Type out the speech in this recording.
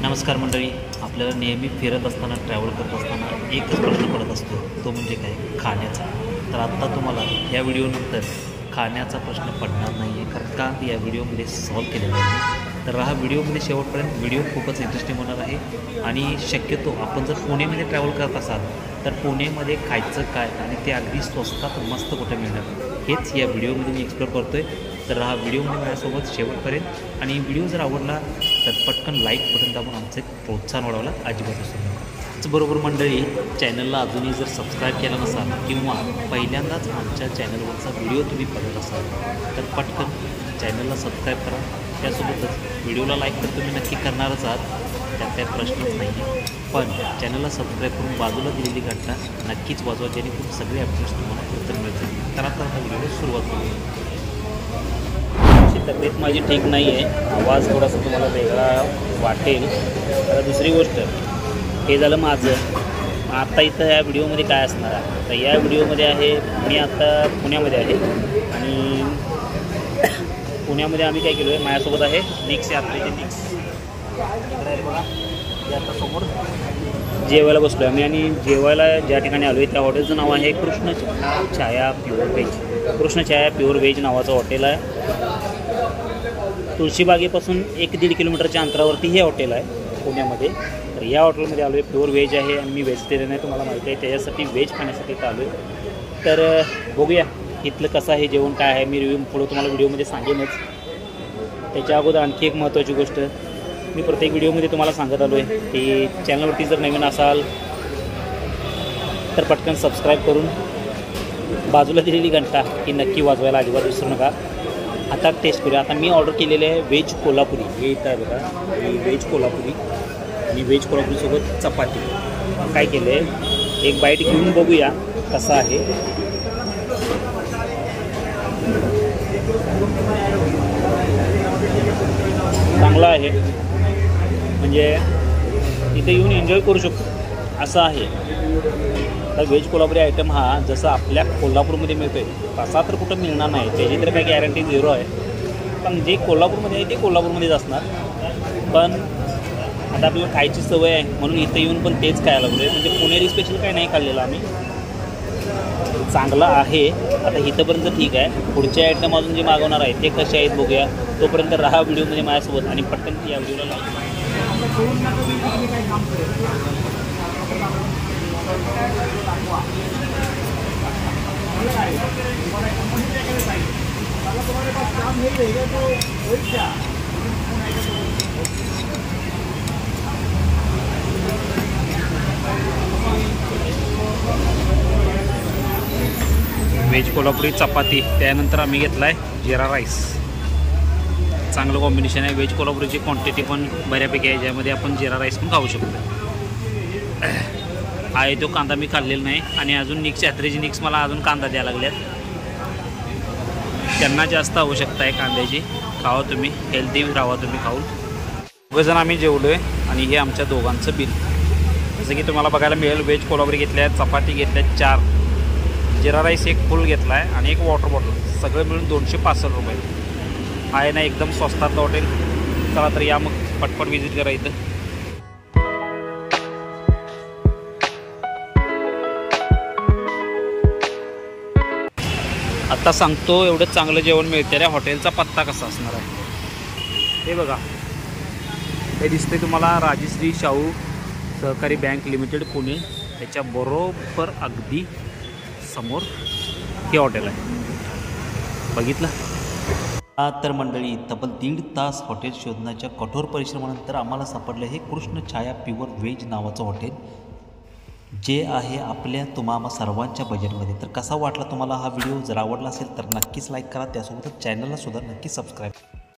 नमस्कार मंडळी. आपल्याला नेहमी फिरत असताना ट्रॅव्हल करत असताना एकच प्रश्न पडत असतो, तो म्हणजे काय? खाण्याचा. तर आत्ता तुम्हाला या व्हिडिओनंतर खाण्याचा प्रश्न पडणार नाही आहे, कारण का या व्हिडिओमध्ये सॉल्व केलेला आहे. तर हा व्हिडिओमध्ये शेवटपर्यंत व्हिडिओ खूपच इंटरेस्टिंग होणार आहे. आणि शक्यतो आपण जर पुणेमध्ये ट्रॅव्हल करत असाल तर पुणेमध्ये खायचं काय आणि ते अगदी स्वस्तात मस्त कुठे मिळणार हेच या व्हिडिओमध्ये मी एक्सप्लोर करतो आहे. तर हा व्हिडिओमध्ये माझ्यासोबत शेवटपर्यंत. आणि व्हिडिओ जर आवडला तर पटकन लाईक बटन दाबून आमचे प्रोत्साहन वाढवायला अजिबात विसरू नका. त्याचबरोबर मंडळी, चॅनलला अजूनही जर सबस्क्राईब केलं नसाल किंवा पहिल्यांदाच आमच्या चॅनलवरचा व्हिडिओ तुम्ही बघत असाल तर पटकन चॅनलला सबस्क्राईब करा. त्यासोबतच व्हिडिओला लाईक तर तुम्ही नक्की करणारच आहात, त्यात काही प्रश्नच नाही आहे. पण चॅनलला सबस्क्राईब करून बाजूला दिलेली घंटा नक्कीच वाजवा, जेणेकरून सगळे अपडेट्स तुम्हाला प्रथम मिळतील. तर आता व्हिडिओ सुरुवात करूया. तब्येत माझी ठीक नाही आहे, आवाज थोडासा तुम्हाला वेगळा वाटेल. तर दुसरी गोष्ट, हे झालं माझं. आत्ता इथं या व्हिडिओमध्ये काय असणार आहे? तर या व्हिडिओमध्ये आहे, मी आत्ता पुण्यामध्ये आहे. आणि पुण्यामध्ये आम्ही काय केलो आहे, माझ्यासोबत आहे निक्स यात्रेचे निक्स. बघा, आता समोर जेवायला बसलो आहे आम्ही. आणि जेवायला ज्या ठिकाणी आलो आहे त्या हॉटेलचं नाव आहे कृष्ण छाया प्युअर व्हेज. कृष्ण छाया प्युअर व्हेज नावाचं हॉटेल आहे. तुळशीबागेपासून 1-1.5 किलोमीटरच्या अंतरावरती हे हॉटेल आहे पुण्यामध्ये. तर या हॉटेलमध्ये आलो आहे. प्युअर व्हेज आहे आणि मी व्हेजिटेरियन आहे, तुम्हाला माहिती आहे. त्याच्यासाठी व्हेज खाण्यासाठी इथं आलो आहे. तर बघूया इथलं कसं आहे जेवण, काय आहे. मी रिव्ह्यू पुढं तुम्हाला व्हिडिओमध्ये सांगेनच. त्याच्या अगोदर आणखी एक महत्त्वाची गोष्ट मी प्रत्येक व्हिडिओमध्ये तुम्हाला सांगत आलो आहे की चॅनलवरती जर नवीन असाल तर पटकन सबस्क्राईब करून बाजूला दिलेली घंटा ही नक्की वाजवायला अजिबात विसरू नका. आता टेस्ट करूया. आता मी ऑर्डर केलेले आहे व्हेज कोल्हापुरी. हे इथं आहे बघा, ही व्हेज कोल्हापुरी. आणि व्हेज कोल्हापुरीसोबत चपाती काय केलं आहे, एक बाईट घेऊन बघूया कसं आहे. चांगलं आहे, म्हणजे इथे येऊन एन्जॉय करू शकतो असं आहे. तर व्हेज कोल्हापुरी आयटम हा जसं आपल्या कोल्हापूरमध्ये मिळतो आहे तसा तर कुठं मिळणार नाही, त्याची तर काही गॅरंटी 0 आहे. पण जे कोल्हापूरमध्ये आहे ते कोल्हापूरमध्येच असणार. पण आता आपल्याला खायची सवय आहे म्हणून इथं येऊन पण तेच खायला लागलो आहे. म्हणजे पुणेरी स्पेशल काही नाही खाल्लेलं आम्ही. चांगलं आहे. आता इथंपर्यंत ठीक आहे. पुढचे आयटम अजून जे मागवणार आहे ते कसे आहेत बघूया. तोपर्यंत राहा व्हिडिओमध्ये माझ्यासोबत आणि पटकन या व्हिडिओला लाईक. व्हेज कोल्हापुरी चपाती, त्यानंतर आम्ही घेतला आहे जिरा राईस. चांगलं कॉम्बिनेशन आहे. व्हेज कोल्हापुरीची क्वांटिटी पण बऱ्यापैकी आहे, ज्यामध्ये आपण जिरा राईस पण खाऊ शकतो. आहे तो कांदा मी खाल्लेला नाही. आणि अजून निक्स यात्रेची निक्स मला अजून कांदा द्यायला लागल्यात. त्यांना जास्त आवश्यकता आहे कांद्याची. खावा तुम्ही, हेल्दी राहा तुम्ही खाऊन. दोघंजण आम्ही जेवलो आहे आणि हे आमच्या दोघांचं बिल. जसं की तुम्हाला बघायला मिळेल, व्हेज कोल्हापुरी घेतल्या आहेत, चपाती घेतल्या आहेत 4, जिरा राईस 1 फुल घेतला आहे आणि 1 वॉटर बॉटल. सगळं मिळून 265 रुपये आहे ना. एकदम स्वस्तातलं हॉटेल. चला तर या मग पटपट विजिट करा इथं. आत्ता सांगतो एवढं चांगलं जेवण मिळते रे. हॉटेलचा पत्ता कसा असणार आहे हे बघा. हे दिसते तुम्हाला राजश्री शाहू सहकारी बँक लिमिटेड पुणे. त्याच्या बरोबर अगदी समोर हे हॉटेल आहे. बघितलं तर मंडळी, तब्बल 1.5 तास हॉटेल शोधण्याच्या कठोर परिश्रमानंतर आम्हाला सापडलं हे कृष्ण छाया प्युअर व्हेज नावाचं हॉटेल, जे आहे आपल्या तुम्हा सर्वांच्या बजेटमध्ये. तर कसा वाटला तुम्हाला हा व्हिडिओ? जर आवडला असेल तर नक्कीच लाईक करा, त्यासोबतच चॅनलला सुद्धा नक्की सबस्क्राईब.